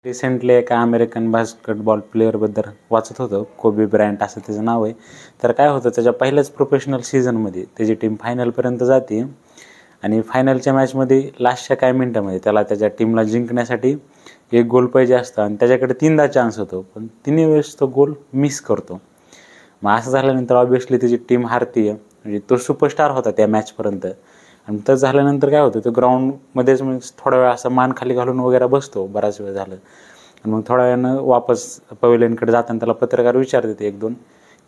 Recently एका American basketball प्लेअरबद्दल वाचत होतो, कोबी ब्रायंट असं त्याचं नाव आहे. तर काय होतं, त्याच्या पहिल्याच प्रोफेशनल सीझनमध्ये त्याची टीम फायनलपर्यंत जाते आणि फायनलच्या मॅचमध्ये लास्टच्या काही मिनटामध्ये त्याला त्याच्या टीमला जिंकण्यासाठी एक गोल पाहिजे असतं आणि त्याच्याकडे 3दा चान्स होतो, पण तिन्ही वेळेस तो गोल मिस करतो. मग असं झाल्यानंतर ऑब्व्हियसली त्याची टीम हारते. म्हणजे तो सुपरस्टार होता त्या मॅचपर्यंत. आणि तर झाल्यानंतर काय होतं, तो ग्राउंडमध्येच मग थोडा वेळ असं मान खाली घालून वगैरे बसतो बराच वेळ झालं. आणि मग थोड्या वेळानं वापस पवेलियनकडे जाताना त्याला पत्रकार विचारतात एक दोन,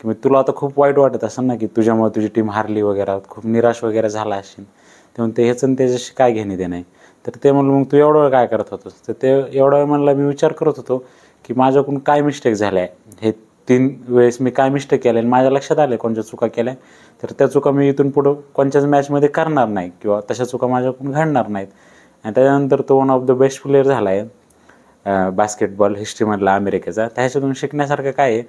की मग तुला आता खूप वाईट वाटत असेल ना, की तुझ्यामुळे तुझी टीम हारली वगैरे, खूप निराश वगैरे झाला असेल. ते म्हणते ह्याचं आणि त्याच्याशी काय घेणे ते नाही. तर ते म्हणलं मग तू एवढा वेळ काय करत होतोस? तर ते एवढा वेळ म्हणला मी विचार करत होतो की माझ्याकडून काय मिस्टेक झाल्या आहे, हे 3 वेळेस मी काय मिस्टेक केल्या आणि माझ्या लक्षात आले कोणत्या चुका केल्या. तर त्या चुका मी इथून पुढं कोणत्याच मॅचमध्ये करणार नाही किंवा तशा चुका माझ्याकडून घडणार नाहीत. आणि त्याच्यानंतर तो one of the best player झाला आहे बास्केटबॉल हिस्ट्रीमधला अमेरिकेचा. त्याच्यातून शिकण्यासारखं काय आहे,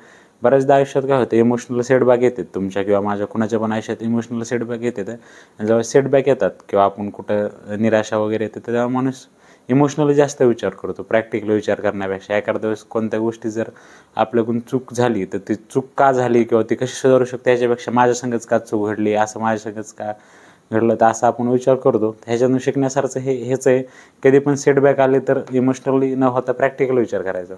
बऱ्याचदा आयुष्यात काय होतं, इमोशनल सेटबॅक येतात तुमच्या किंवा माझ्या कुणाच्या पण आयुष्यात इमोशनल सेटबॅक येतात. आणि जेव्हा सेटबॅक येतात किंवा आपण कुठं निराशा वगैरे येते, तर तेव्हा माणूस इमोशनली जास्त विचार करतो प्रॅक्टिकली विचार करण्यापेक्षा. एखाद्या वेळेस कोणत्या गोष्टी जर आपल्याकडून चूक झाली तर ती चूक का झाली किंवा ती कशी सुधारू शकते याच्यापेक्षा माझ्या संगच का चूक घडली, असं माझ्या संगच का घडलं, तर असं आपण विचार करतो. ह्याच्यातून शिकण्यासारखं हेच आहे, कधी पण सेटबॅक आले तर इमोशनली न होता प्रॅक्टिकल विचार करायचा.